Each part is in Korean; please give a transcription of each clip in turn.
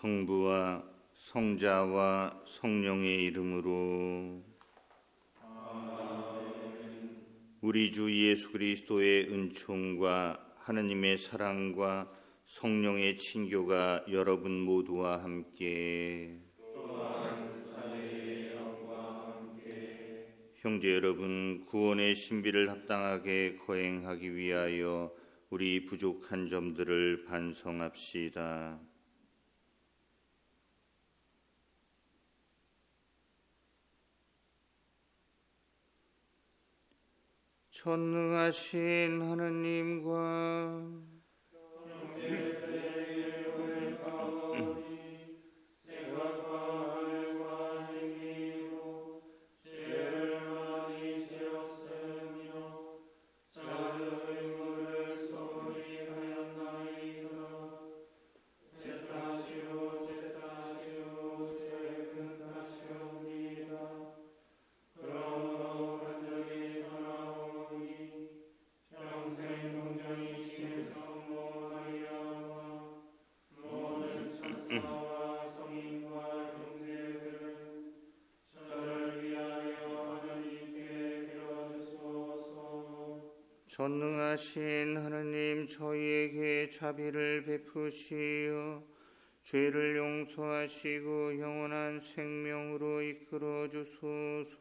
성부와 성자와 성령의 이름으로. 아멘. 우리 주 예수 그리스도의 은총과 하느님의 사랑과 성령의 친교가 여러분 모두와 함께. 형제 여러분, 구원의 신비를 합당하게 거행하기 위하여 우리 부족한 점들을 반성합시다. 전능하신 하느님과 전능하신 하느님, 저희에게 자비를 베푸시어 죄를 용서하시고 영원한 생명으로 이끌어 주소서.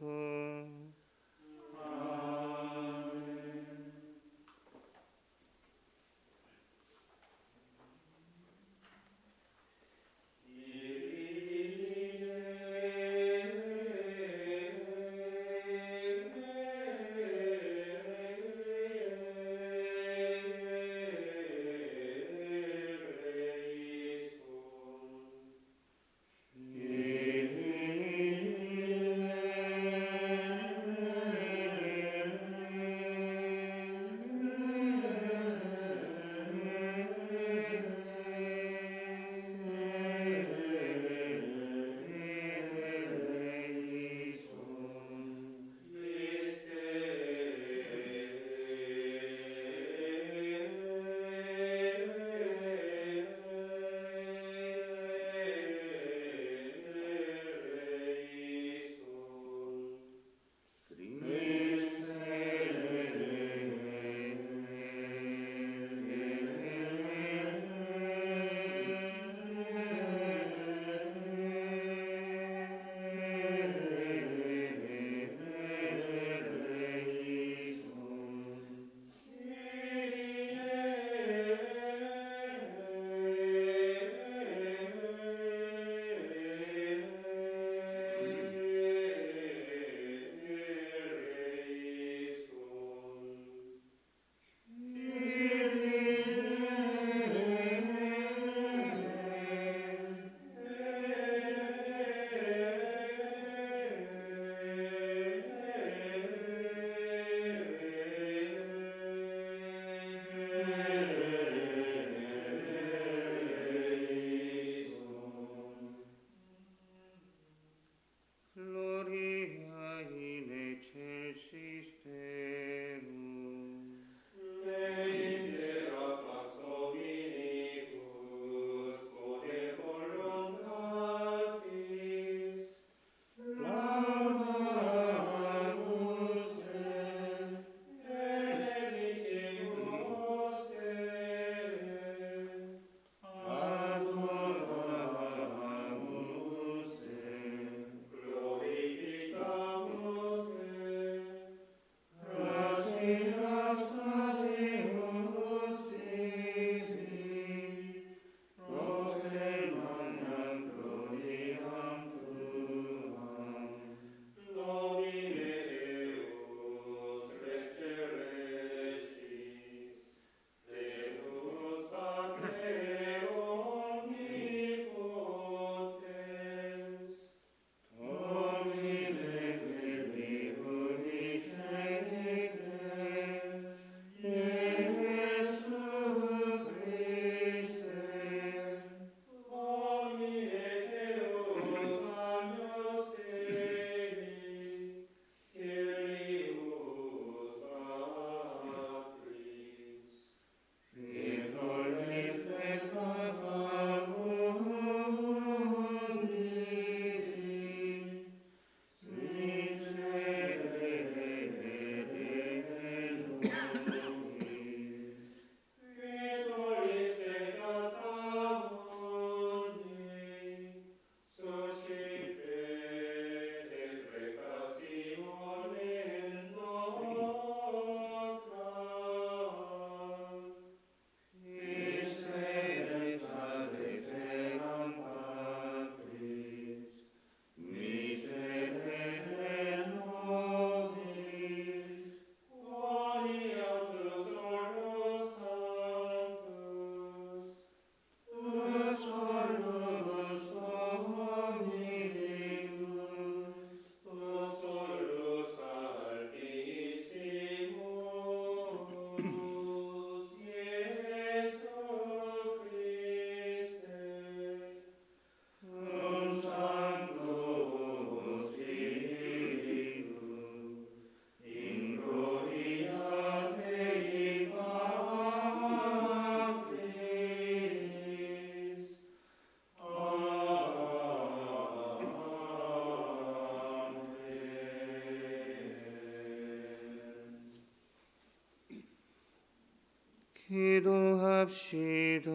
기도합시다.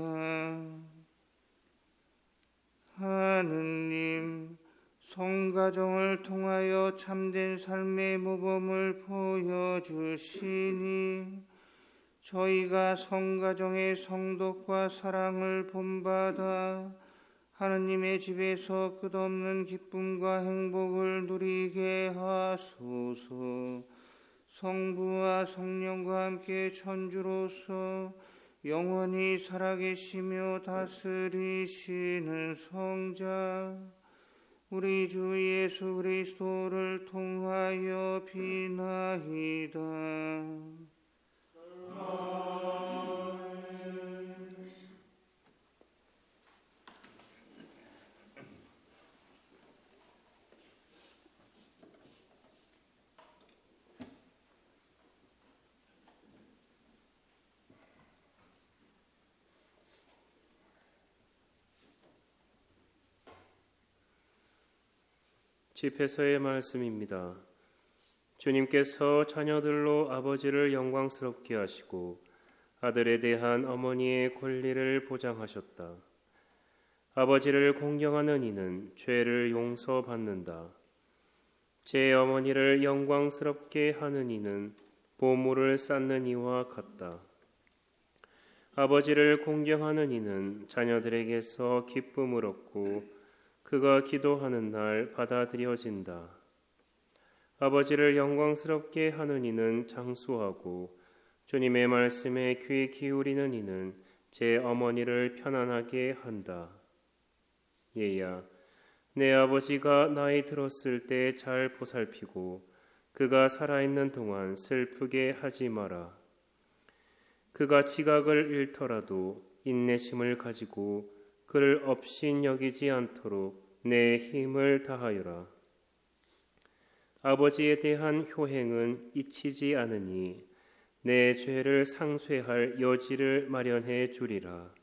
하느님, 성가정을 통하여 참된 삶의 모범을 보여주시니 저희가 성가정의 성덕과 사랑을 본받아 하느님의 집에서 끝없는 기쁨과 행복을 누리게 하소서. 성부와 성령과 함께 천주로서 영원히 살아계시며 다스리시는 성자 우리 주 예수 그리스도를 통하여 비나이다. 집회서의 말씀입니다. 주님께서 자녀들로 아버지를 영광스럽게 하시고 아들에 대한 어머니의 권리를 보장하셨다. 아버지를 공경하는 이는 죄를 용서받는다. 제 어머니를 영광스럽게 하는 이는 보물을 쌓는 이와 같다. 아버지를 공경하는 이는 자녀들에게서 기쁨을 얻고 그가 기도하는 날 받아들여진다. 아버지를 영광스럽게 하는 이는 장수하고 주님의 말씀에 귀 기울이는 이는 제 어머니를 편안하게 한다. 얘야, 내 아버지가 나이 들었을 때 잘 보살피고 그가 살아있는 동안 슬프게 하지 마라. 그가 지각을 잃더라도 인내심을 가지고 그를 업신 여기지 않도록 내 힘을 다하여라. 아버지에 대한 효행은 잊히지 않으니 내 죄를 상쇄할 여지를 마련해 주리라.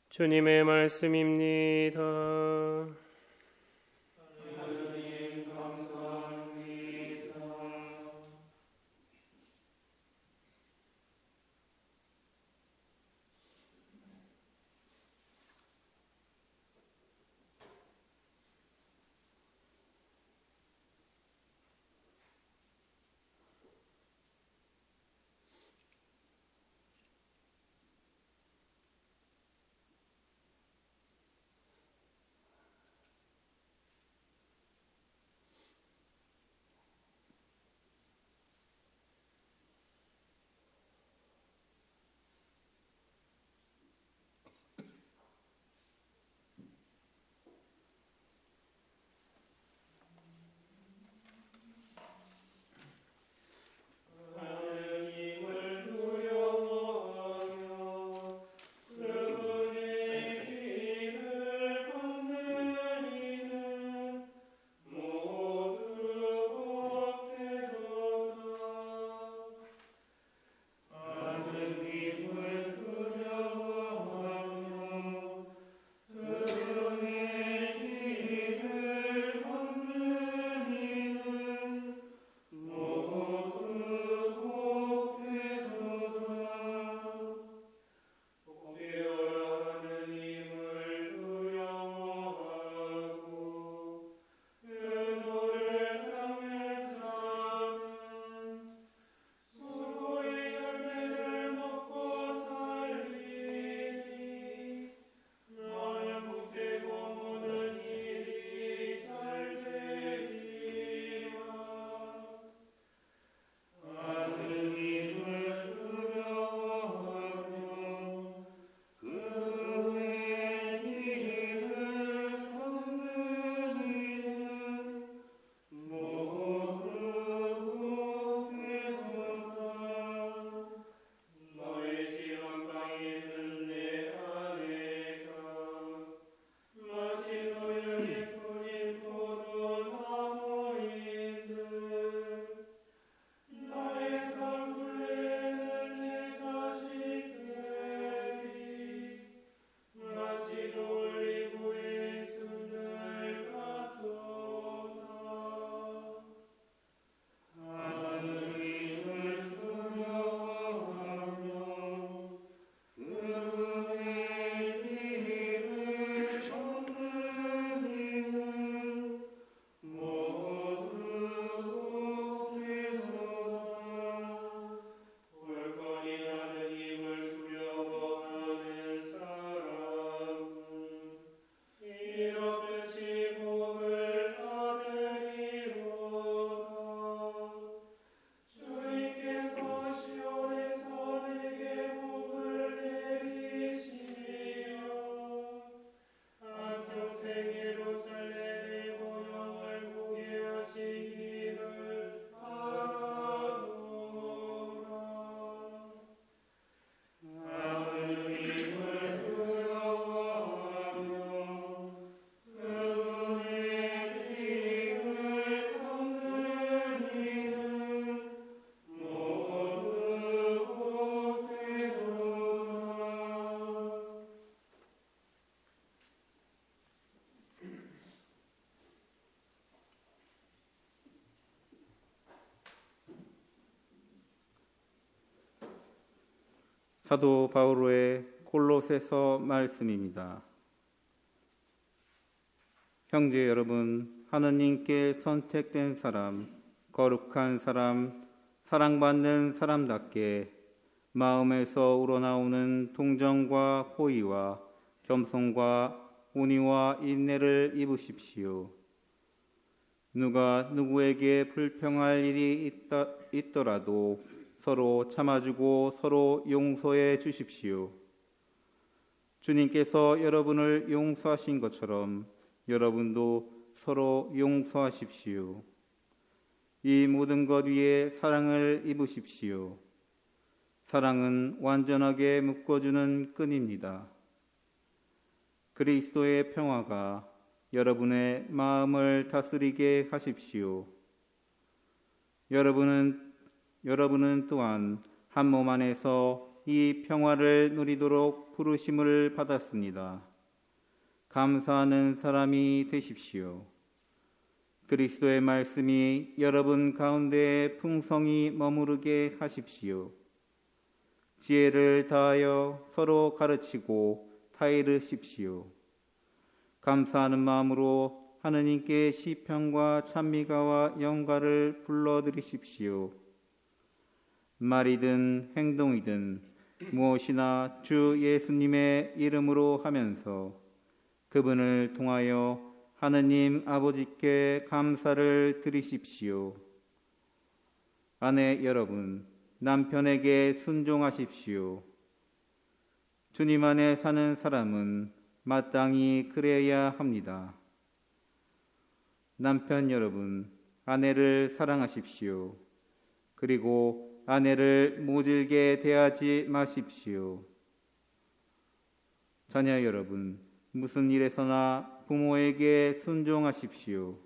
주님의 말씀입니다. 하느님 감사합니다. 사도 바오로의 골로새서 말씀입니다. 형제 여러분, 하느님께 선택된 사람, 거룩한 사람, 사랑받는 사람답게 마음에서 우러나오는 동정과 호의와 겸손과 온유와 인내를 입으십시오. 누가 누구에게 불평할 일이 있더라도 서로 참아주고 서로 용서해 주십시오. 주님께서 여러분을 용서하신 것처럼 여러분도 서로 용서하십시오. 이 모든 것 위에 사랑을 입으십시오. 사랑은 완전하게 묶어주는 끈입니다. 그리스도의 평화가 여러분의 마음을 다스리게 하십시오. 여러분은 또한 한 몸 안에서 이 평화를 누리도록 부르심을 받았습니다. 감사하는 사람이 되십시오. 그리스도의 말씀이 여러분 가운데 풍성히 머무르게 하십시오. 지혜를 다하여 서로 가르치고 타이르십시오. 감사하는 마음으로 하느님께 시편과 찬미가와 영가를 불러드리십시오. 말이든 행동이든 무엇이나 주 예수님의 이름으로 하면서 그분을 통하여 하느님 아버지께 감사를 드리십시오. 아내 여러분, 남편에게 순종하십시오. 주님 안에 사는 사람은 마땅히 그래야 합니다. 남편 여러분, 아내를 사랑하십시오. 그리고 아내를 모질게 대하지 마십시오. 자녀 여러분, 무슨 일에서나 부모에게 순종하십시오.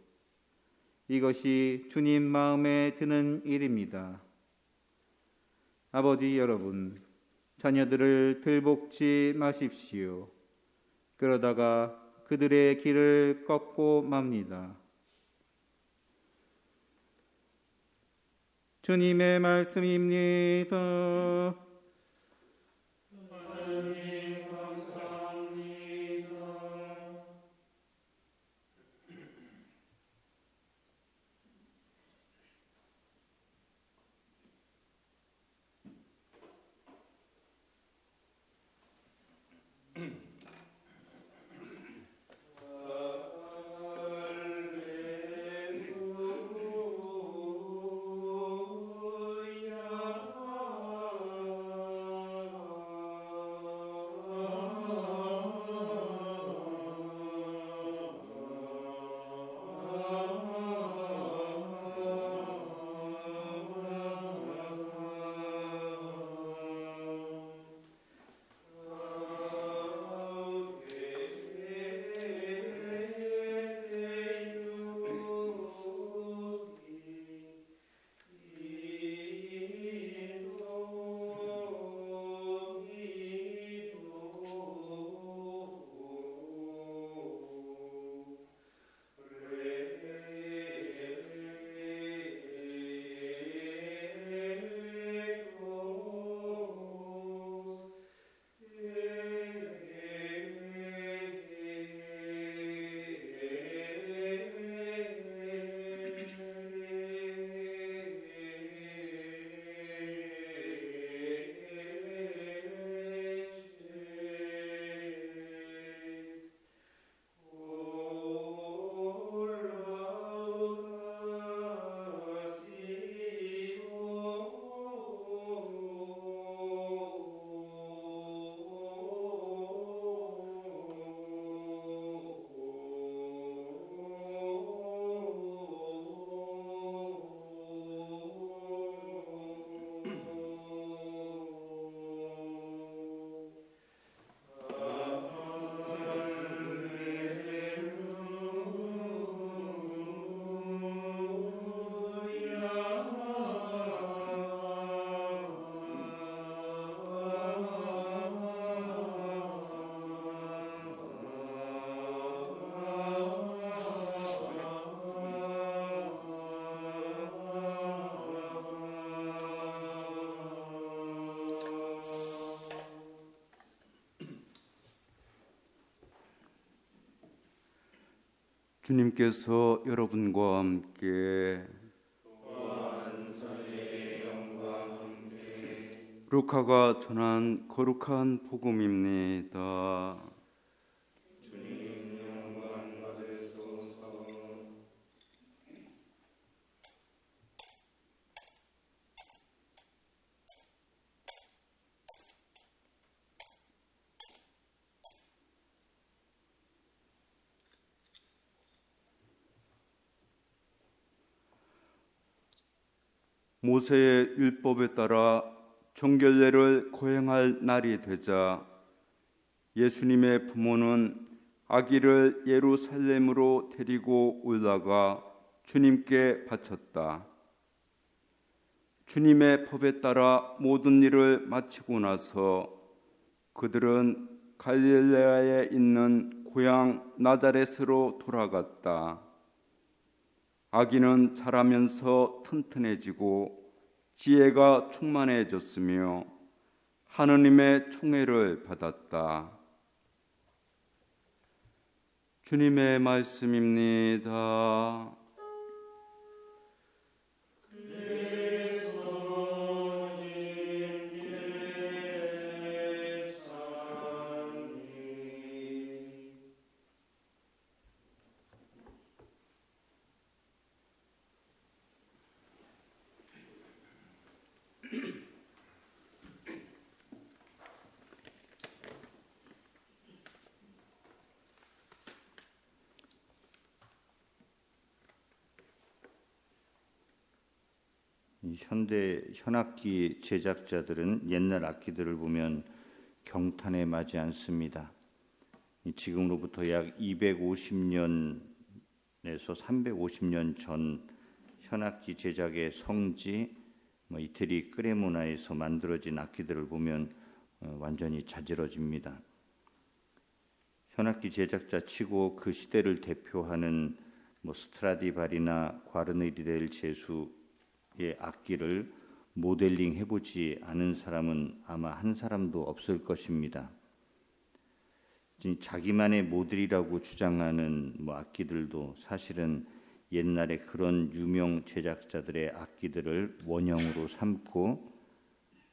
이것이 주님 마음에 드는 일입니다. 아버지 여러분, 자녀들을 들볶지 마십시오. 그러다가 그들의 길을 꺾고 맙니다. 주님의 말씀입니다. 하나님 감사합니다. 주님께서 여러분과 함께 루카가 전한 거룩한 복음입니다. 모세의 율법에 따라 정결례를 거행할 날이 되자 예수님의 부모는 아기를 예루살렘으로 데리고 올라가 주님께 바쳤다. 주님의 법에 따라 모든 일을 마치고 나서 그들은 갈릴레아에 있는 고향 나자렛으로 돌아갔다. 아기는 자라면서 튼튼해지고 지혜가 충만해졌으며 하느님의 총애를 받았다. 주님의 말씀입니다. 현대 현악기 제작자들은 옛날 악기들을 보면 경탄에 마지 않습니다. 지금으로부터 약 250년에서 350년 전 현악기 제작의 성지 이태리 크레모나에서 만들어진 악기들을 보면 완전히 자지러집니다. 현악기 제작자 치고 그 시대를 대표하는 스트라디바리나 과르네리델 제수의 악기를 모델링 해보지 않은 사람은 아마 한 사람도 없을 것입니다. 자기만의 모델이라고 주장하는 악기들도 사실은 옛날에 그런 유명 제작자들의 악기들을 원형으로 삼고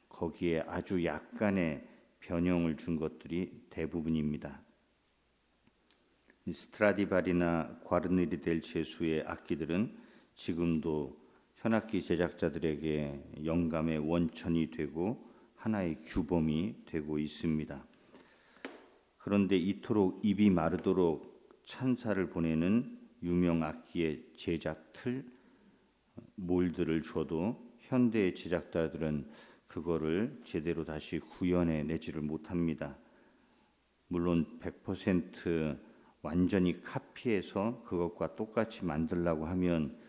거기에 아주 약간의 변형을 준 것들이 대부분입니다. 스트라디바리나 과르네리델 제수의 악기들은 지금도 현악기 제작자들에게 영감의 원천이 되고 하나의 규범이 되고 있습니다. 그런데 이토록 입이 마르도록 찬사를 보내는 유명 악기의 제작 틀, 몰드를 줘도 현대 제작자들은 그거를 제대로 다시 구현해 내지를 못합니다. 물론 100% 완전히 카피해서 그것과 똑같이 만들려고 하면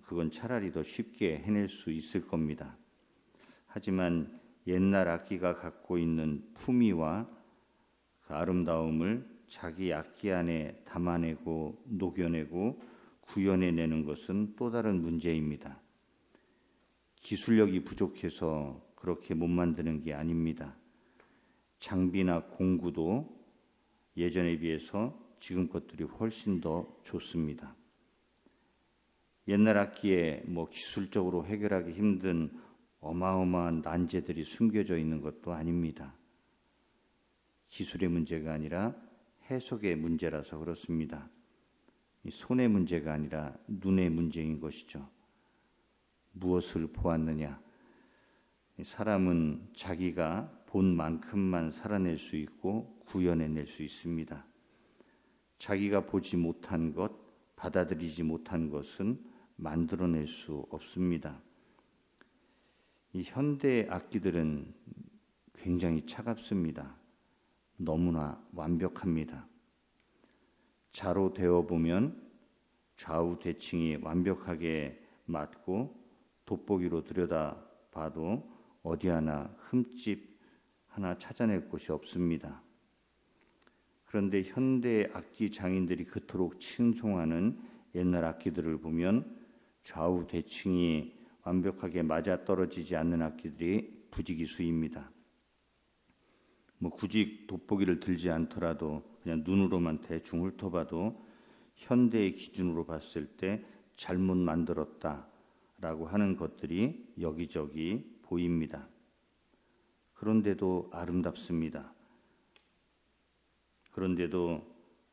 그건 차라리 더 쉽게 해낼 수 있을 겁니다. 하지만 옛날 악기가 갖고 있는 품위와 그 아름다움을 자기 악기 안에 담아내고 녹여내고 구현해내는 것은 또 다른 문제입니다. 기술력이 부족해서 그렇게 못 만드는 게 아닙니다. 장비나 공구도 예전에 비해서 지금 것들이 훨씬 더 좋습니다. 옛날 악기에 기술적으로 해결하기 힘든 어마어마한 난제들이 숨겨져 있는 것도 아닙니다. 기술의 문제가 아니라 해석의 문제라서 그렇습니다. 손의 문제가 아니라 눈의 문제인 것이죠. 무엇을 보았느냐? 사람은 자기가 본 만큼만 살아낼 수 있고 구현해낼 수 있습니다. 자기가 보지 못한 것, 받아들이지 못한 것은 만들어낼 수 없습니다. 이 현대 악기들은 굉장히 차갑습니다. 너무나 완벽합니다. 자로 되어 보면 좌우 대칭이 완벽하게 맞고 돋보기로 들여다봐도 어디 하나 흠집 하나 찾아낼 곳이 없습니다. 그런데 현대 악기 장인들이 그토록 칭송하는 옛날 악기들을 보면 좌우 대칭이 완벽하게 맞아떨어지지 않는 악기들이 부지기수입니다. 굳이 돋보기를 들지 않더라도 그냥 눈으로만 대충 훑어봐도 현대의 기준으로 봤을 때 잘못 만들었다라고 하는 것들이 여기저기 보입니다. 그런데도 아름답습니다. 그런데도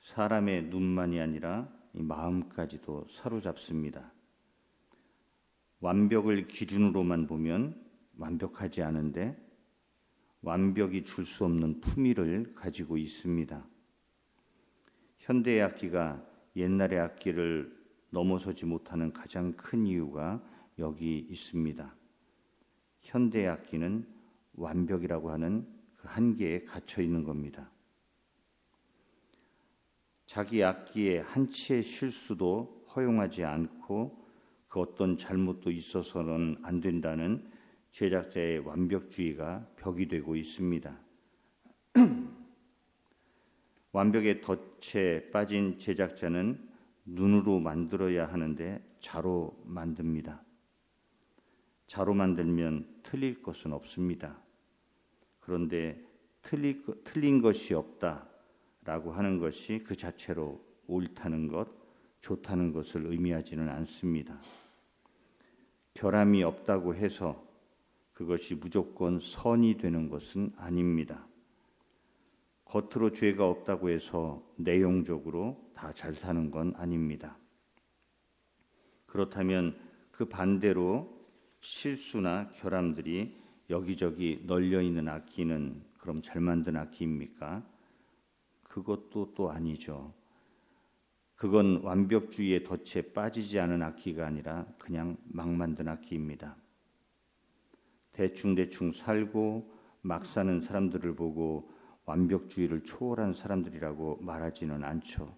사람의 눈만이 아니라 이 마음까지도 사로잡습니다. 완벽을 기준으로만 보면 완벽하지 않은데 완벽이 줄 수 없는 품위를 가지고 있습니다. 현대의 악기가 옛날의 악기를 넘어서지 못하는 가장 큰 이유가 여기 있습니다. 현대의 악기는 완벽이라고 하는 그 한계에 갇혀 있는 겁니다. 자기 악기의 한치의 실수도 허용하지 않고 그 어떤 잘못도 있어서는 안 된다는 제작자의 완벽주의가 벽이 되고 있습니다. 완벽의 덫에 빠진 제작자는 눈으로 만들어야 하는데 자로 만듭니다. 자로 만들면 틀릴 것은 없습니다. 그런데 틀린 것이 없다라고 하는 것이 그 자체로 옳다는 것, 좋다는 것을 의미하지는 않습니다. 결함이 없다고 해서 그것이 무조건 선이 되는 것은 아닙니다. 겉으로 죄가 없다고 해서 내용적으로 다 잘 사는 건 아닙니다. 그렇다면 그 반대로 실수나 결함들이 여기저기 널려 있는 악기는 그럼 잘 만든 악기입니까? 그것도 또 아니죠. 그건 완벽주의의 덫에 빠지지 않은 악기가 아니라 그냥 막 만든 악기입니다. 대충 살고 막 사는 사람들을 보고 완벽주의를 초월한 사람들이라고 말하지는 않죠.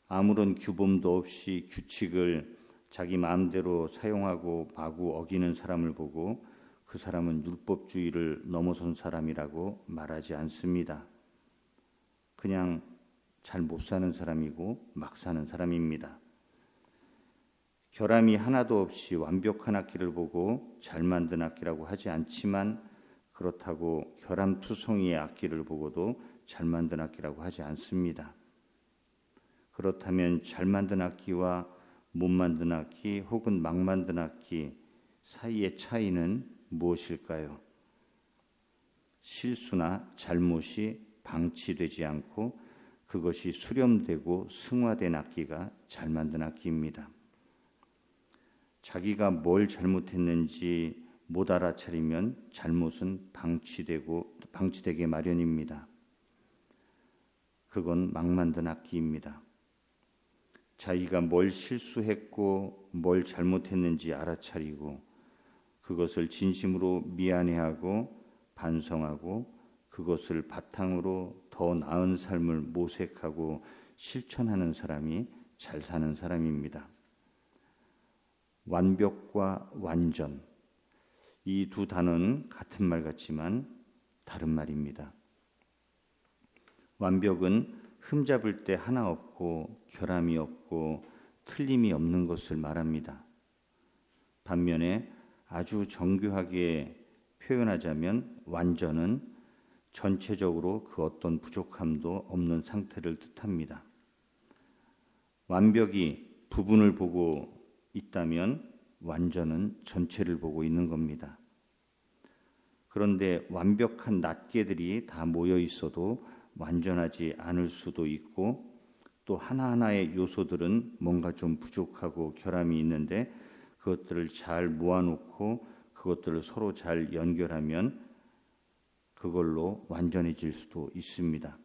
아무런 규범도 없이 규칙을 자기 마음대로 사용하고 마구 어기는 사람을 보고 그 사람은 율법주의를 넘어선 사람이라고 말하지 않습니다. 그냥 잘 못 사는 사람이고 막 사는 사람입니다. 결함이 하나도 없이 완벽한 악기를 보고 잘 만든 악기라고 하지 않지만 그렇다고 결함투성이의 악기를 보고도 잘 만든 악기라고 하지 않습니다. 그렇다면 잘 만든 악기와 못 만든 악기 혹은 막 만든 악기 사이의 차이는 무엇일까요? 실수나 잘못이 방치되지 않고 그것이 수렴되고 승화된 악기가 잘 만든 악기입니다. 자기가 뭘 잘못했는지 못 알아차리면 잘못은 방치되게 마련입니다. 그건 막 만든 악기입니다. 자기가 뭘 실수했고 뭘 잘못했는지 알아차리고 그것을 진심으로 미안해하고 반성하고 그것을 바탕으로 더 나은 삶을 모색하고 실천하는 사람이 잘 사는 사람입니다. 완벽과 완전, 이 두 단어는 같은 말 같지만 다른 말입니다. 완벽은 흠잡을 데 하나 없고 결함이 없고 틀림이 없는 것을 말합니다. 반면에 아주 정교하게 표현하자면 완전은 전체적으로 그 어떤 부족함도 없는 상태를 뜻합니다. 완벽이 부분을 보고 있다면 완전은 전체를 보고 있는 겁니다. 그런데 완벽한 낱개들이 다 모여 있어도 완전하지 않을 수도 있고 또 하나하나의 요소들은 뭔가 좀 부족하고 결함이 있는데 그것들을 잘 모아놓고 그것들을 서로 잘 연결하면 그걸로 완전해질 수도 있습니다.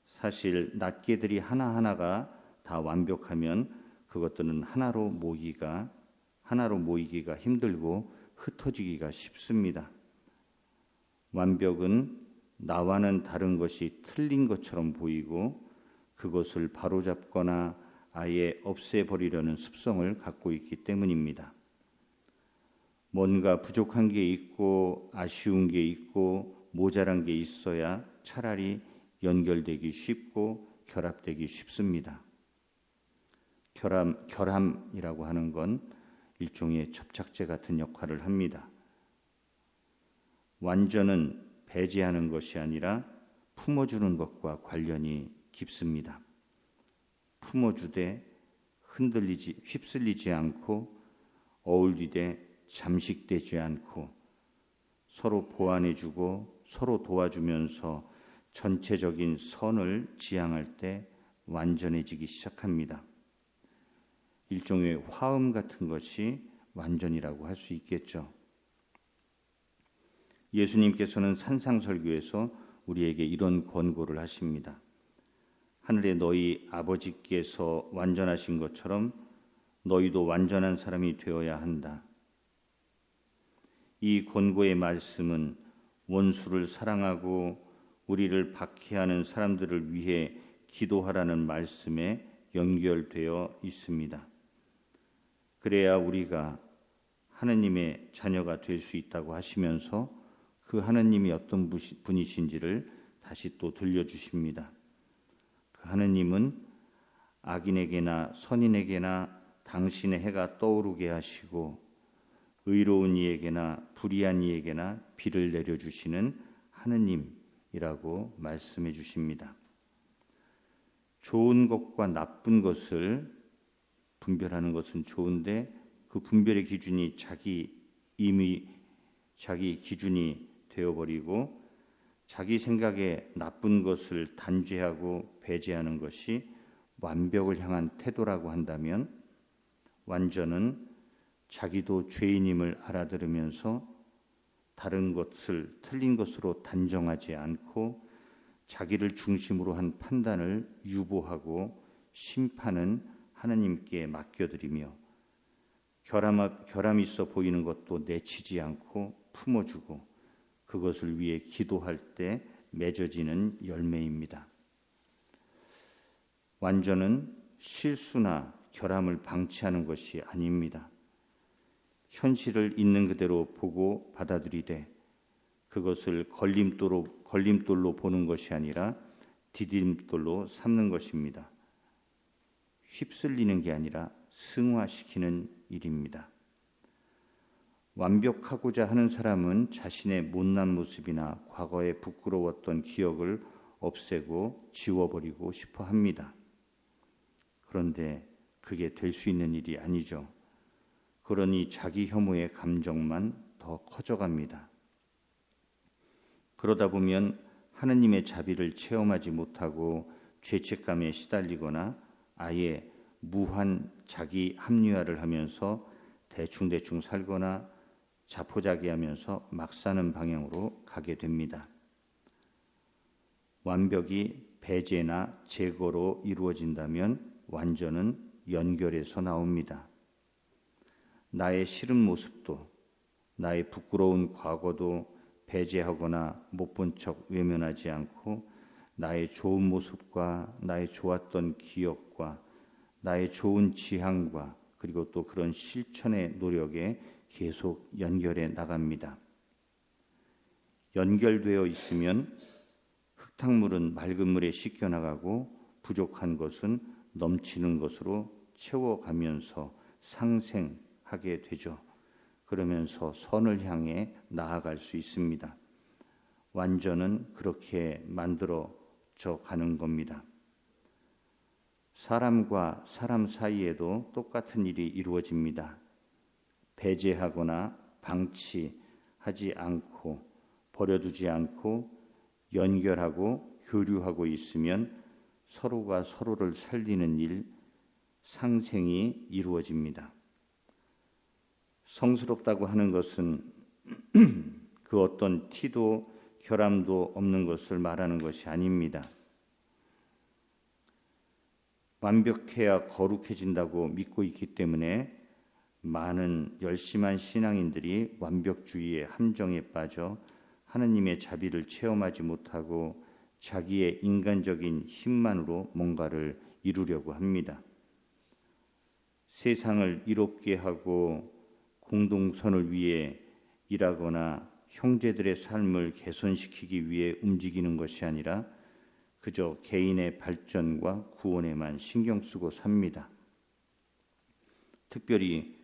사실 낱개들이 하나하나가 다 완벽하면 그것들은 하나로 모이기가 힘들고 흩어지기가 쉽습니다. 완벽은 나와는 다른 것이 틀린 것처럼 보이고 그것을 바로잡거나 아예 없애버리려는 습성을 갖고 있기 때문입니다. 뭔가 부족한 게 있고 아쉬운 게 있고 모자란 게 있어야 차라리 연결되기 쉽고 결합되기 쉽습니다. 결함이라고 하는 건 일종의 접착제 같은 역할을 합니다. 완전은 배제하는 것이 아니라 품어주는 것과 관련이 깊습니다. 품어주되 휩쓸리지 않고 어울리되 잠식되지 않고 서로 보완해주고 서로 도와주면서 전체적인 선을 지향할 때 완전해지기 시작합니다. 일종의 화음 같은 것이 완전이라고 할 수 있겠죠. 예수님께서는 산상설교에서 우리에게 이런 권고를 하십니다. 하늘의 너희 아버지께서 완전하신 것처럼 너희도 완전한 사람이 되어야 한다. 이 권고의 말씀은 원수를 사랑하고 우리를 박해하는 사람들을 위해 기도하라는 말씀에 연결되어 있습니다. 그래야 우리가 하느님의 자녀가 될 수 있다고 하시면서 그 하느님이 어떤 분이신지를 다시 또 들려주십니다. 그 하느님은 악인에게나 선인에게나 당신의 해가 떠오르게 하시고 의로운 이에게나 불의한 이에게나 비를 내려주시는 하느님이라고 말씀해 주십니다. 좋은 것과 나쁜 것을 분별하는 것은 좋은데 그 분별의 기준이 자기 기준이 되어버리고 자기 생각에 나쁜 것을 단죄하고 배제하는 것이 완벽을 향한 태도라고 한다면 완전은 자기도 죄인임을 알아들으면서 다른 것을 틀린 것으로 단정하지 않고 자기를 중심으로 한 판단을 유보하고 심판은 하나님께 맡겨드리며 결함 있어 보이는 것도 내치지 않고 품어주고 그것을 위해 기도할 때 맺어지는 열매입니다. 완전은 실수나 결함을 방치하는 것이 아닙니다. 현실을 있는 그대로 보고 받아들이되 그것을 걸림돌로 보는 것이 아니라 디딤돌로 삼는 것입니다. 휩쓸리는 게 아니라 승화시키는 일입니다. 완벽하고자 하는 사람은 자신의 못난 모습이나 과거에 부끄러웠던 기억을 없애고 지워버리고 싶어 합니다. 그런데 그게 될 수 있는 일이 아니죠. 그러니 자기 혐오의 감정만 더 커져갑니다. 그러다 보면 하느님의 자비를 체험하지 못하고 죄책감에 시달리거나 아예 무한 자기 합리화를 하면서 대충 살거나 자포자기하면서 막 사는 방향으로 가게 됩니다. 완벽이 배제나 제거로 이루어진다면 완전은 연결해서 나옵니다. 나의 싫은 모습도 나의 부끄러운 과거도 배제하거나 못 본 척 외면하지 않고 나의 좋은 모습과 나의 좋았던 기억과 나의 좋은 지향과 그리고 또 그런 실천의 노력에 계속 연결해 나갑니다. 연결되어 있으면 흙탕물은 맑은 물에 씻겨나가고 부족한 것은 넘치는 것으로 채워가면서 상생하게 되죠. 그러면서 선을 향해 나아갈 수 있습니다. 완전은 그렇게 만들어져 가는 겁니다. 사람과 사람 사이에도 똑같은 일이 이루어집니다. 배제하거나 방치하지 않고 버려두지 않고 연결하고 교류하고 있으면 서로가 서로를 살리는 일, 상생이 이루어집니다. 성스럽다고 하는 것은 그 어떤 티도 결함도 없는 것을 말하는 것이 아닙니다. 완벽해야 거룩해진다고 믿고 있기 때문에 많은 열심한 신앙인들이 완벽주의의 함정에 빠져 하느님의 자비를 체험하지 못하고 자기의 인간적인 힘만으로 뭔가를 이루려고 합니다. 세상을 이롭게 하고 공동선을 위해 일하거나 형제들의 삶을 개선시키기 위해 움직이는 것이 아니라 그저 개인의 발전과 구원에만 신경 쓰고 삽니다. 특별히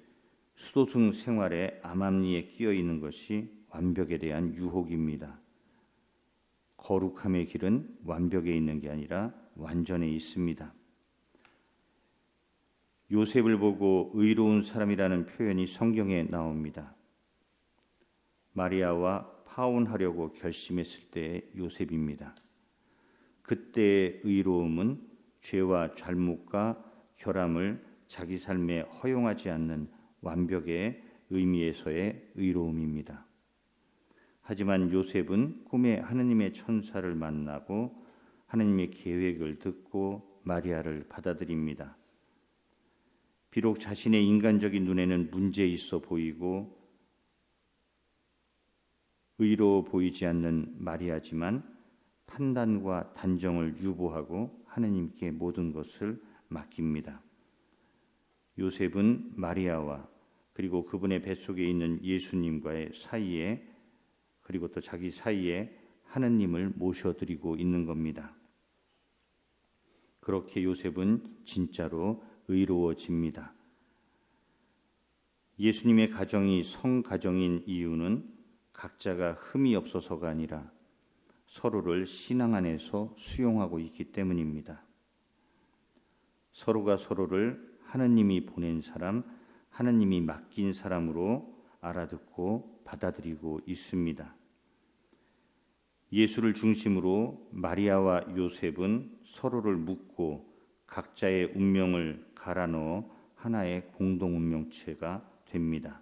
수도승 생활의 암암리에 끼어 있는 것이 완벽에 대한 유혹입니다. 거룩함의 길은 완벽에 있는 게 아니라 완전에 있습니다. 요셉을 보고 의로운 사람이라는 표현이 성경에 나옵니다. 마리아와 파혼하려고 결심했을 때의 요셉입니다. 그때의 의로움은 죄와 잘못과 결함을 자기 삶에 허용하지 않는 완벽의 의미에서의 의로움입니다. 하지만 요셉은 꿈에 하느님의 천사를 만나고 하느님의 계획을 듣고 마리아를 받아들입니다. 비록 자신의 인간적인 눈에는 문제 있어 보이고 의로워 보이지 않는 마리아지만 판단과 단정을 유보하고 하느님께 모든 것을 맡깁니다. 요셉은 마리아와 그리고 그분의 뱃속에 있는 예수님과의 사이에 그리고 또 자기 사이에 하느님을 모셔드리고 있는 겁니다. 그렇게 요셉은 진짜로 의로워집니다. 예수님의 가정이 성가정인 이유는 각자가 흠이 없어서가 아니라 서로를 신앙 안에서 수용하고 있기 때문입니다. 서로가 서로를 하느님이 보낸 사람, 하느님이 맡긴 사람으로 알아듣고 받아들이고 있습니다. 예수를 중심으로 마리아와 요셉은 서로를 묻고 각자의 운명을 갈아넣어 하나의 공동 운명체가 됩니다.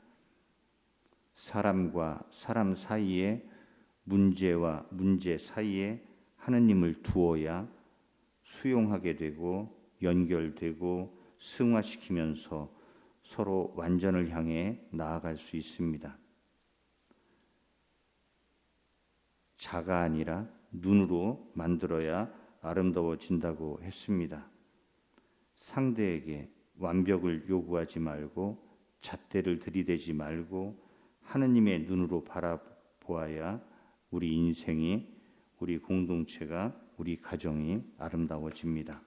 사람과 사람 사이에 문제와 문제 사이에 하느님을 두어야 수용하게 되고 연결되고 승화시키면서 서로 완전을 향해 나아갈 수 있습니다. 자가 아니라 눈으로 만들어야 아름다워진다고 했습니다. 상대에게 완벽을 요구하지 말고 잣대를 들이대지 말고 하느님의 눈으로 바라보아야 우리 인생이, 우리 공동체가, 우리 가정이 아름다워집니다.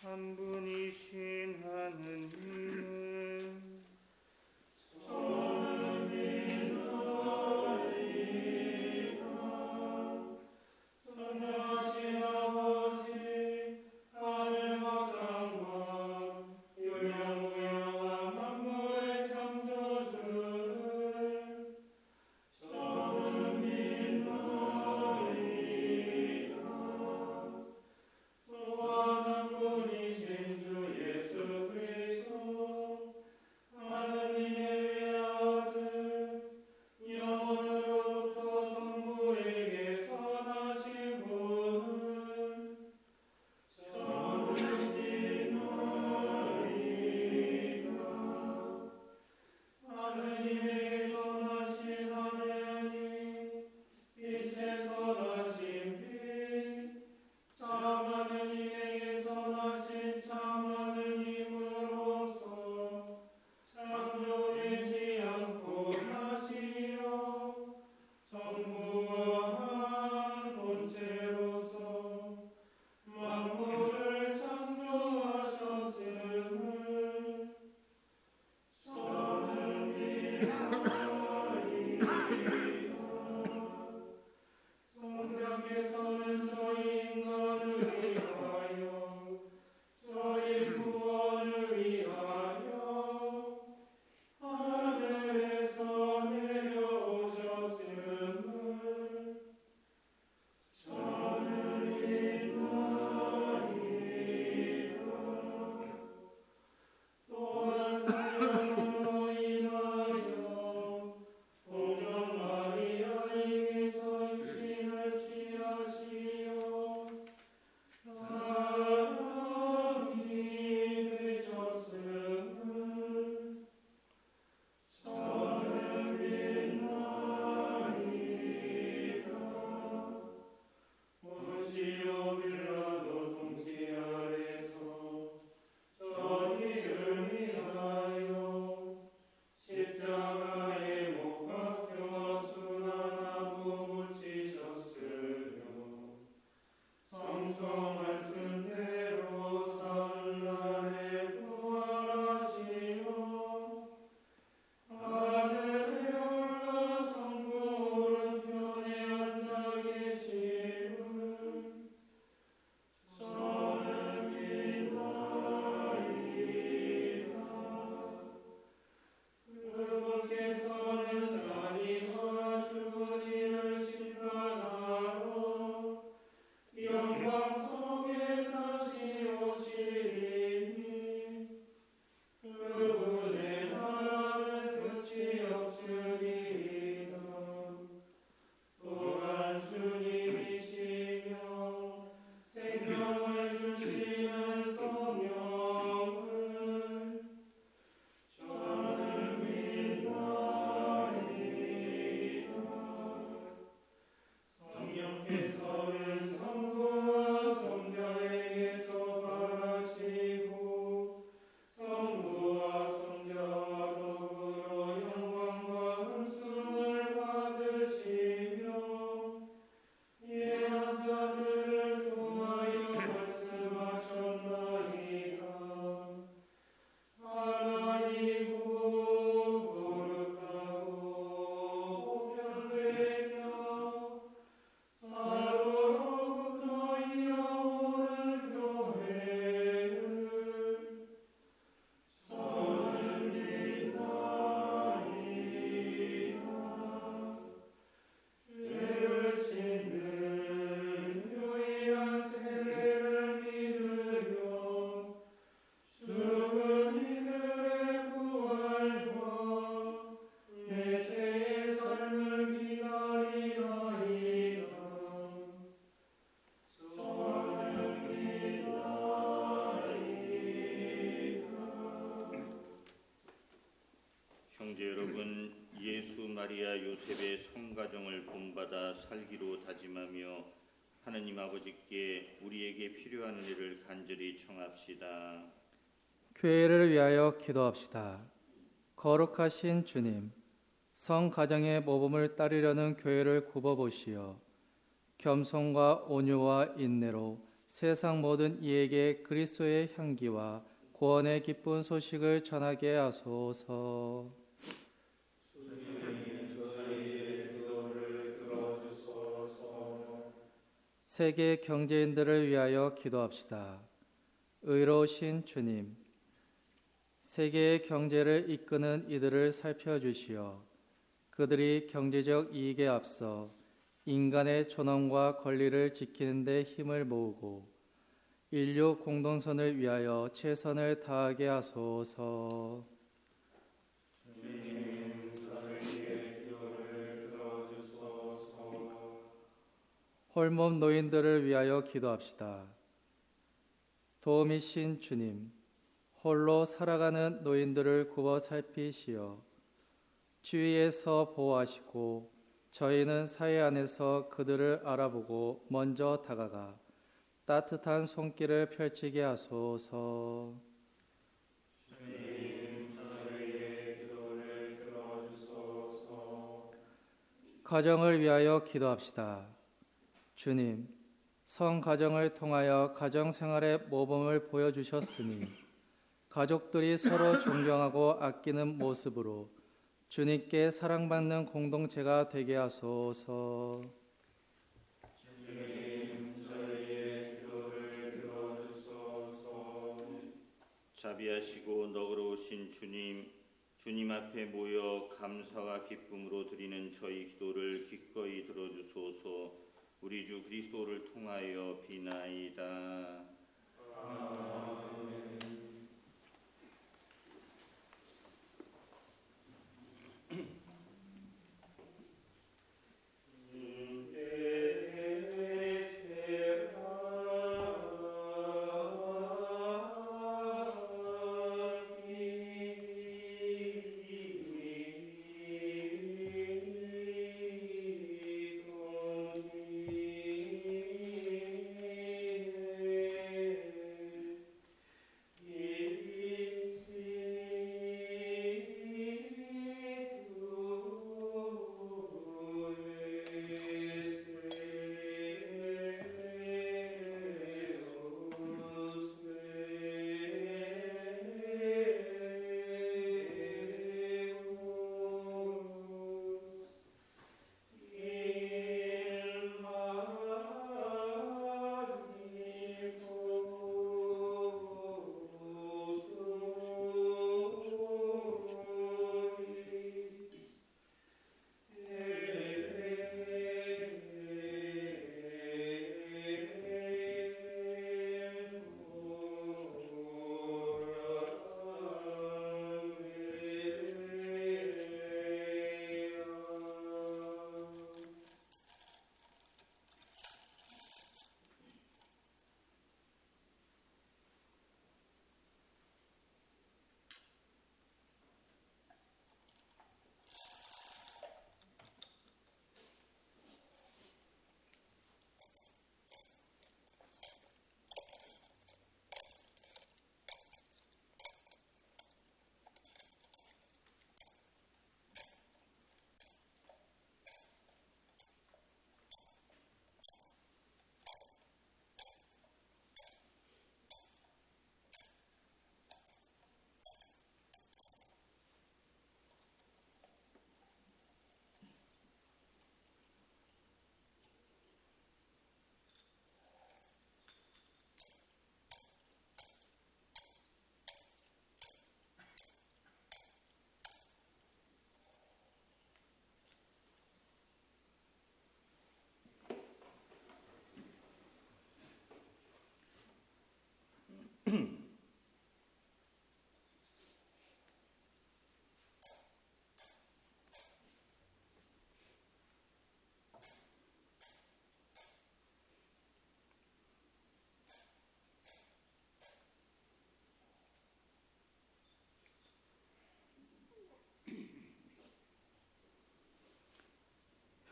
한 분이신 하느님은 전능하신 아버지 하늘과 땅과 유명무용한 만물의 창조주를 저는 믿나이다. 또한 한 분이신 주 예수 그리스도 하느님의 외아들 영원으로부터 성부에게서 나신 분은 저는 믿나이다. 하느님에게서 나신 하느님 빛에서 나신 빛 참 하느님에게서 나신 참 하느님으로서 창조되지 않고 나시어 성부한 본체로서 만물을 창조하셨음을 저는 믿나이다. 성령께서는 저희 인간을 위하여 저희 구원을 위하여 하늘에서 내려오셨음을 저는 믿나이다. 또한 성령으로 인하여 형제 여러분, 예수 마리아 요셉의 성가정을 본받아 살기로 다짐하며 하느님 아버지께 우리에게 필요한 은혜를 간절히 청합시다. 교회를 위하여 기도합시다. 거룩하신 주님, 성가정의 모범을 따르려는 교회를 굽어보시어 겸손과 온유와 인내로 세상 모든 이에게 그리스도의 향기와 구원의 기쁜 소식을 전하게 하소서. 세계 경제인들을 위하여 기도합시다. 의로우신 주님, 세계의 경제를 이끄는 이들을 살펴주시어 그들이 경제적 이익에 앞서 인간의 존엄과 권리를 지키는 데 힘을 모으고 인류 공동선을 위하여 최선을 다하게 하소서. 홀몸 노인들을 위하여 기도합시다. 도우미신 주님, 홀로 살아가는 노인들을 굽어 살피시어 주위에서 보호하시고 저희는 사회 안에서 그들을 알아보고 먼저 다가가 따뜻한 손길을 펼치게 하소서. 가정을 위하여 기도합시다. 주님, 성가정을 통하여 가정생활의 모범을 보여주셨으니 가족들이 서로 존경하고 아끼는 모습으로 주님께 사랑받는 공동체가 되게 하소서. 자비하시고 너그러우신 주님, 주님 앞에 모여 감사와 기쁨으로 드리는 저희 기도를 기꺼이 들어주소서. 우리 주 그리스도를 통하여 비나이다.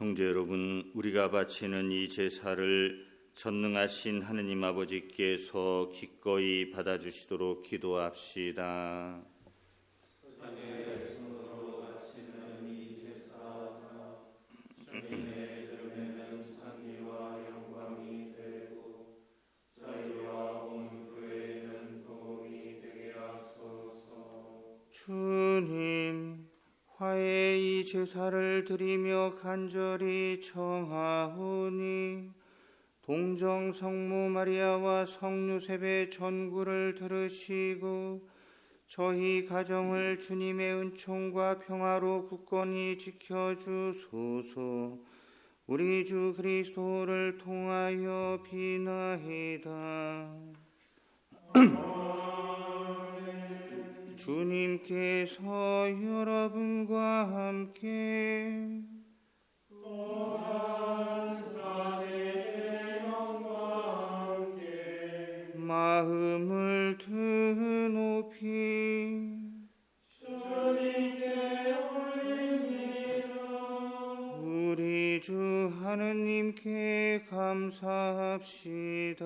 형제 여러분, 우리가 바치는 이 제사를 전능하신 하느님 아버지께서 기꺼이 받아주시도록 기도합시다. 주님, 화해의 이 제사를 드리며 간절히 청하오니 동정 성모 마리아와 성 요셉의 전구를 들으시고 저희 가정을 주님의 은총과 평화로 굳건히 지켜주소서. 우리 주 그리스도를 통하여 비나이다. 주님께서 여러분과 함께 마음을 드높이 주님께 올립니다. 우리 주 하느님께 감사합시다.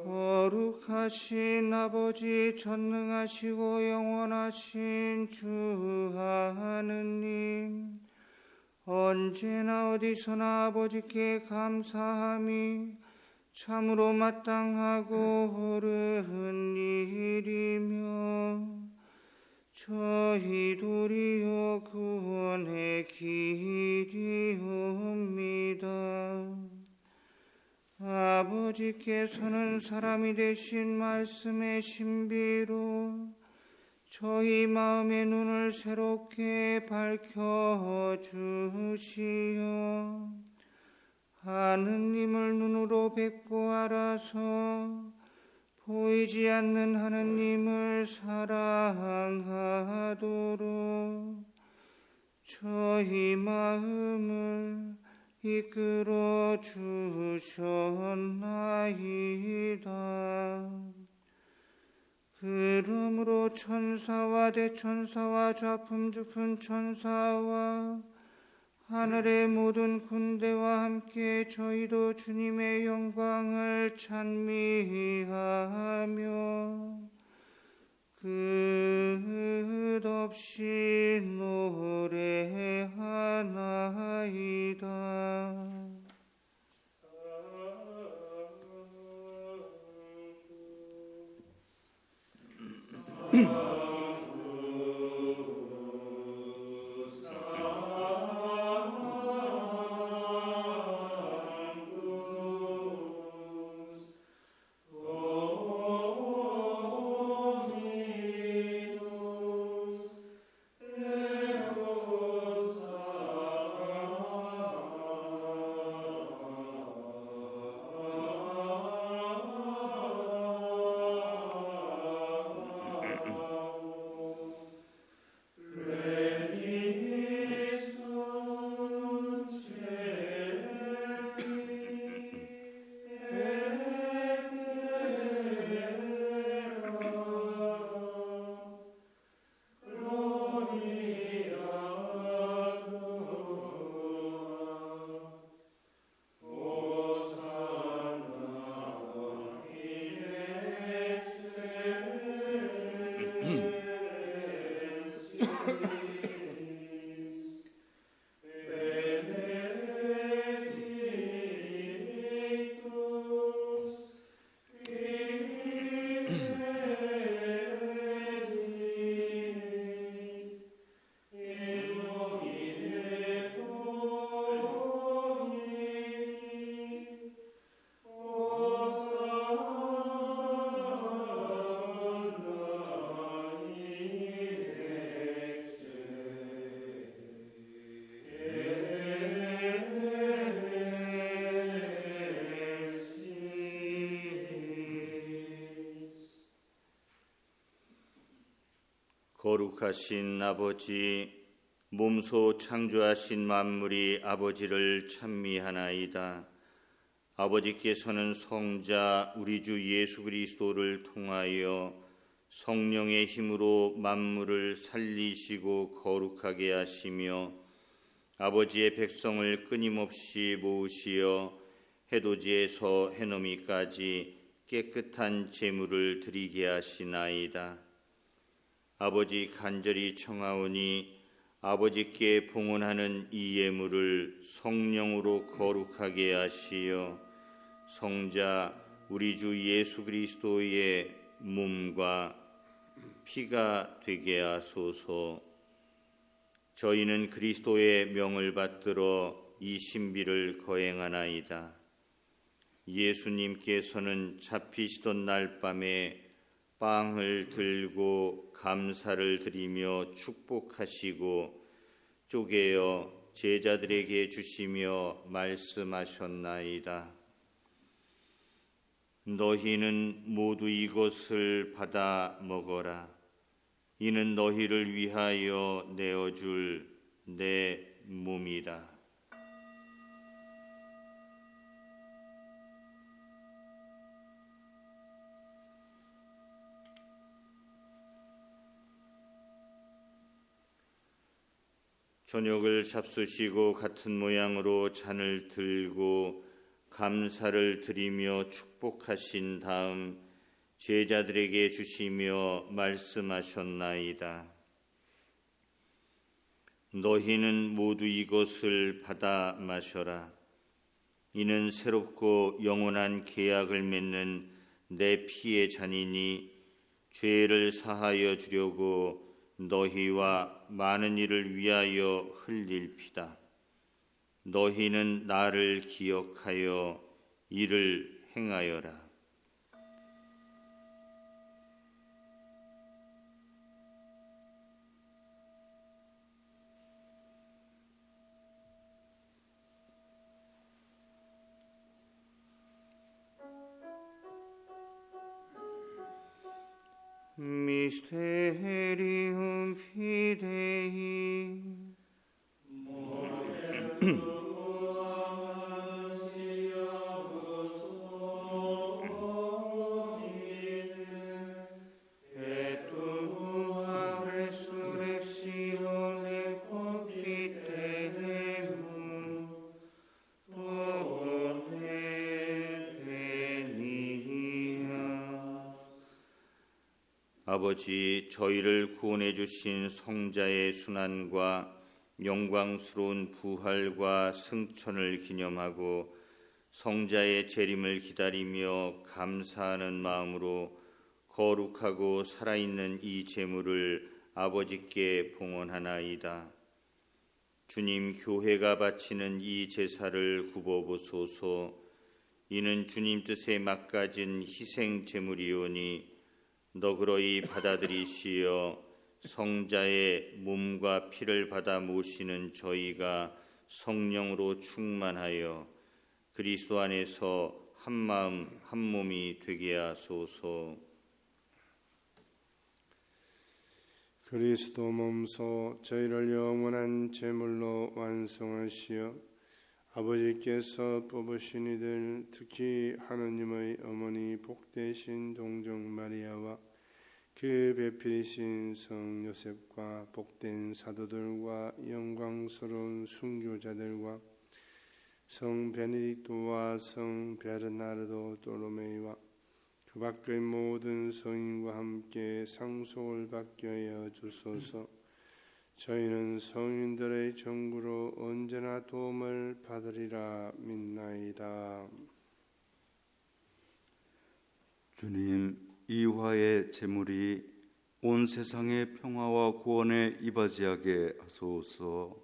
거룩하신 아버지, 전능하시고 영원하신 주 하느님, 언제나 어디서나 아버지께 감사함이 참으로 마땅하고 옳은 일이며 저희 도리어 구원의 길이옵니다. 아버지께서는 사람이 되신 말씀의 신비로 저희 마음의 눈을 새롭게 밝혀주시어 하느님을 눈으로 뵙고 알아서 보이지 않는 하느님을 사랑하도록 저희 마음을 이끌어 주셨나이다. 그러므로 천사와 대천사와 좌품 주품 천사와 하늘의 모든 군대와 함께 저희도 주님의 영광을 찬미하며 끝없이 노래하나이다. 거룩하신 아버지, 몸소 창조하신 만물이 아버지를 찬미하나이다. 아버지께서는 성자 우리 주 예수 그리스도를 통하여 성령의 힘으로 만물을 살리시고 거룩하게 하시며 아버지의 백성을 끊임없이 모으시어 해돋이에서 해넘이까지 깨끗한 제물을 드리게 하시나이다. 아버지 간절히 청하오니 아버지께 봉헌하는 이 예물을 성령으로 거룩하게 하시어 성자 우리 주 예수 그리스도의 몸과 피가 되게 하소서. 저희는 그리스도의 명을 받들어 이 신비를 거행하나이다. 예수님께서는 잡히시던 날 밤에 빵을 들고 감사를 드리며 축복하시고 쪼개어 제자들에게 주시며 말씀하셨나이다. 너희는 모두 이것을 받아 먹어라. 이는 너희를 위하여 내어줄 내 몸이다. 저녁을 잡수시고 같은 모양으로 잔을 들고 감사를 드리며 축복하신 다음 제자들에게 주시며 말씀하셨나이다. 너희는 모두 이것을 받아 마셔라. 이는 새롭고 영원한 계약을 맺는 내 피의 잔이니 죄를 사하여 주려고 너희와 많은 이를 위하여 흘릴 피다. 너희는 나를 기억하여 이를 행하여라. 미스테리움 피데이 아버지, 저희를 구원해 주신 성자의 순환과 영광스러운 부활과 승천을 기념하고 성자의 재림을 기다리며 감사하는 마음으로 거룩하고 살아있는 이 제물을 아버지께 봉헌하나이다. 주님, 교회가 바치는 이 제사를 굽어보소서. 이는 주님 뜻에 맞가진 희생 제물이오니 너그러이 받아들이시어 성자의 몸과 피를 받아 모시는 저희가 성령으로 충만하여 그리스도 안에서 한 마음 한 몸이 되게 하소서. 그리스도 몸소 저희를 영원한 제물로 완성하시어 아버지께서 뽑으신 이들, 특히 하느님의 어머니 복되신 동정 마리아와 그 배필이신 성 요셉과 복된 사도들과 영광스러운 순교자들과 성 베네딕토와 성 베르나르도 또로메이와 그 밖의 모든 성인과 함께 상속을 받게 하여 주소서. 저희는 성인들의 정구로 언제나 도움을 받으리라 믿나이다. 주님, 이화의 제물이 온 세상의 평화와 구원에 이바지하게 하소서.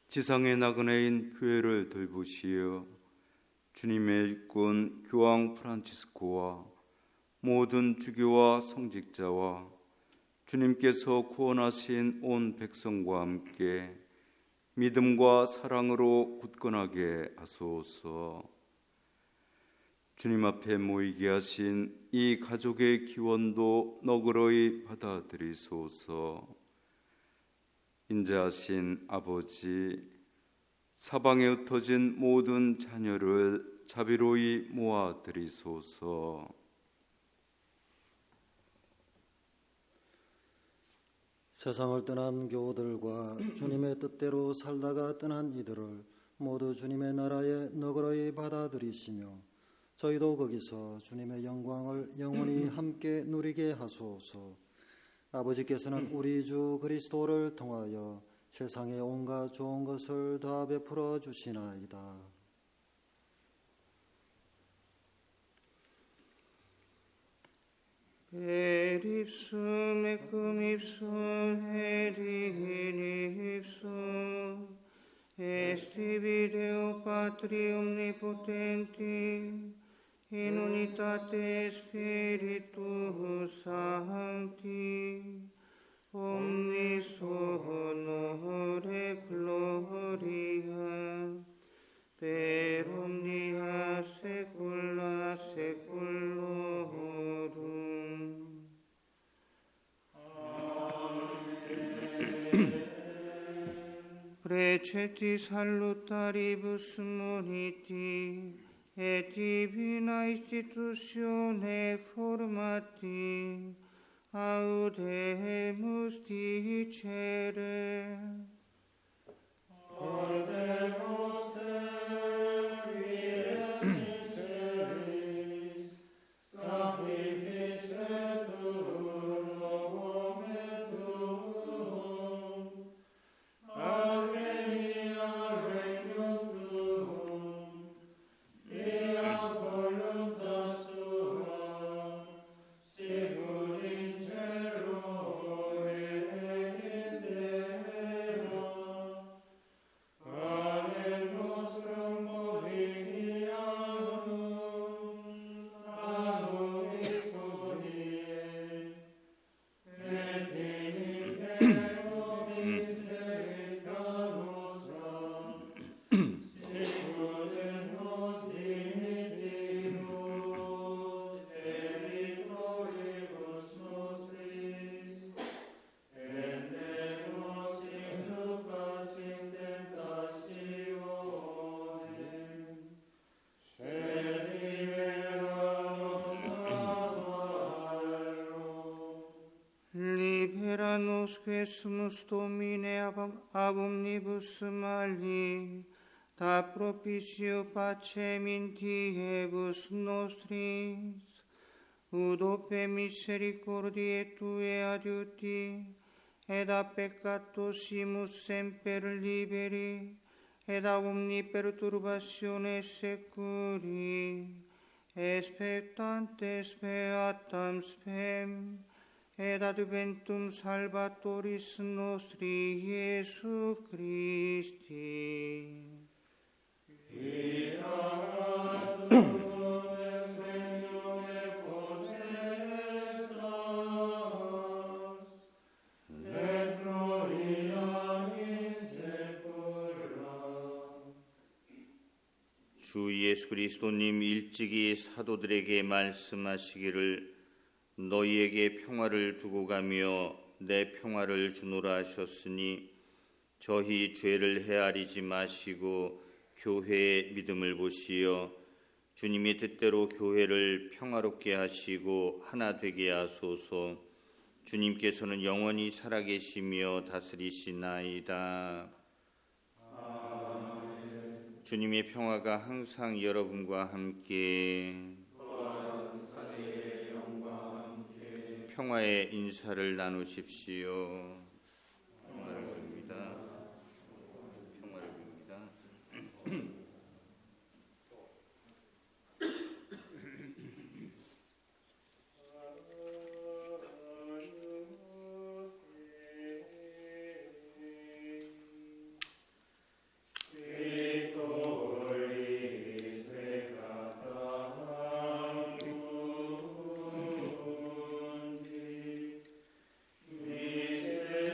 지상의 나그네인 교회를 돌보시어 주님의 일꾼 교황 프란치스코와 모든 주교와 성직자와 주님께서 구원하신 온 백성과 함께 믿음과 사랑으로 굳건하게 하소서. 주님 앞에 모이게 하신 이 가족의 기원도 너그러이 받아들이소서. 인자하신 아버지, 사방에 흩어진 모든 자녀를 자비로이 모아드리소서. 세상을 떠난 교우들과 주님의 뜻대로 살다가 떠난 이들을 모두 주님의 나라에 너그러이 받아들이시며 저희도 거기서 주님의 영광을 영원히 함께 누리게 하소서. 아버지께서는 우리 주 그리스도를 통하여 세상의 온갖 좋은 것을 다 베풀어 주시나이다. Eripsum ecum ipsum herin ipsum est tibi Deo Patri omnipotenti in unitate Spiritus Sancti omnis honore gloria per omnia saecula saeculorum. Precetti salutaribus moniti et divina institutione formati audemus dicere. Ordemus servire sinceris sacrificetur novum et tuum advenia regnum tuum via voluntas tua sicut in cielo et in terra. Pane nostrum quotidianum da nobis hodie et dimitte nobis debita nostra sicut et nos dimittimus debitoribus nostris et ne nos inducas in tentationem, sed libera-nos a malo. Libera nos quesumus Domine ab omnibus mali, da propicio pacem in diebus nostris, ut ope misericordiae Tue adiuti, et a peccatosimus semper liberi, et a omni perturbatione securi, expectantes beatam spem, et adventum salvatoris nostri Iesu Christi. 주 예수 그리스도님 일찍이 사도들에게 말씀하시기를 너희에게 평화를 두고 가며 내 평화를 주노라 하셨으니 저희 죄를 헤아리지 마시고 교회의 믿음을 보시어 주님의 뜻대로 교회를 평화롭게 하시고 하나 되게 하소서. 주님께서는 영원히 살아계시며 다스리시나이다. 아멘. 주님의 평화가 항상 여러분과 함께, 평화의 인사를 나누십시오. 평화를 빕니다. 평화를 빕니다. Amen.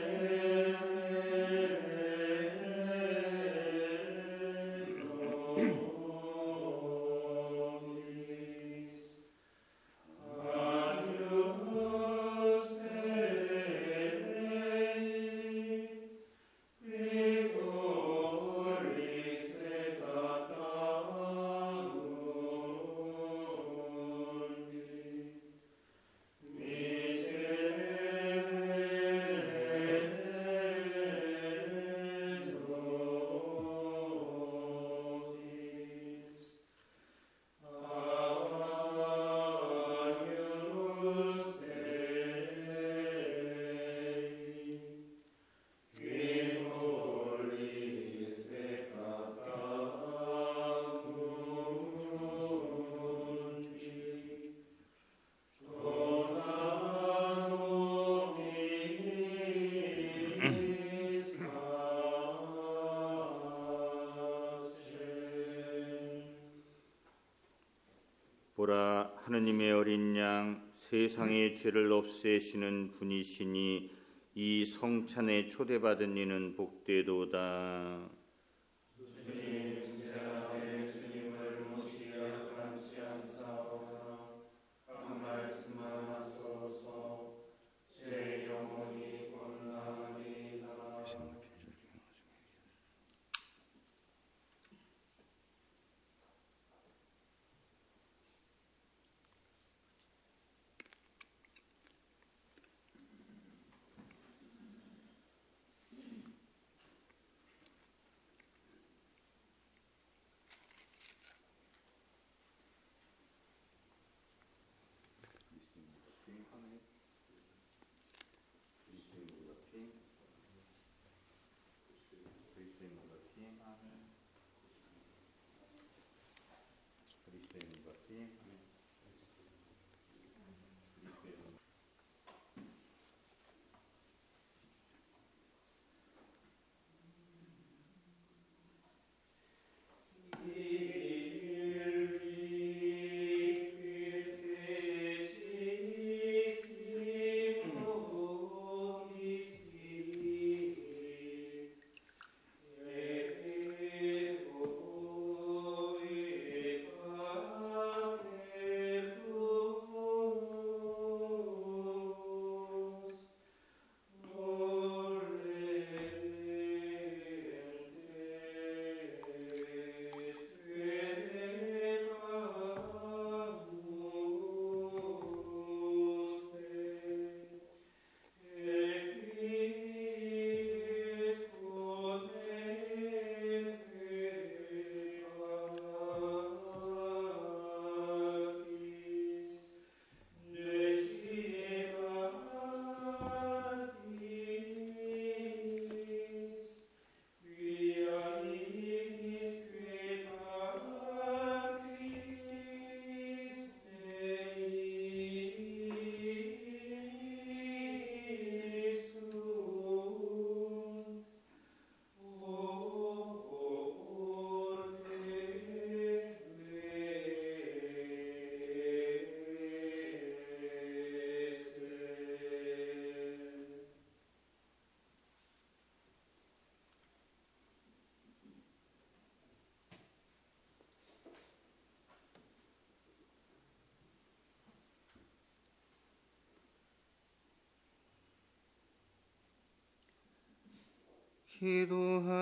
보라, 하느님의 어린 양, 세상의 죄를 없애시는 분이시니 이 성찬에 초대받은 이는 복되도다.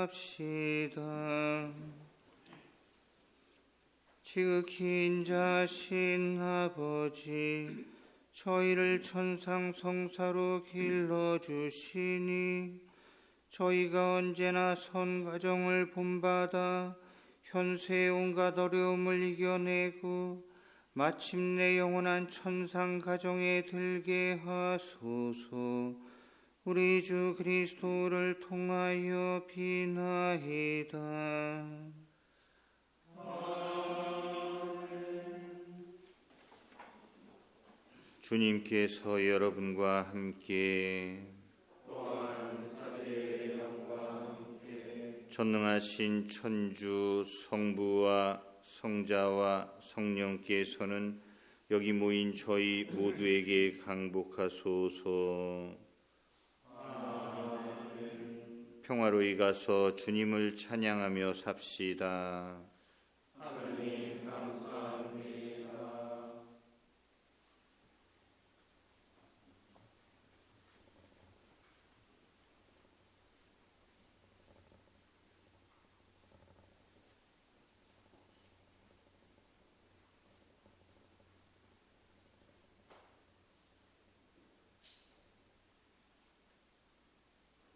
기도합시다. 지극히 인자하신 아버지, 저희를 천상 성사로 길러주시니 저희가 언제나 선 가정을 본받아 현세의 온갖 어려움을 이겨내고 마침내 영원한 천상 가정에 들게 하소서. 우리 주 그리스도를 통하여 비나이다. 주님께서 여러분과 함께 전능하신 천주 성부와 성자와 성령께서는 여기 모인 저희 모두에게 강복하소서. 평화로이 가서 주님을 찬양하며 삽시다.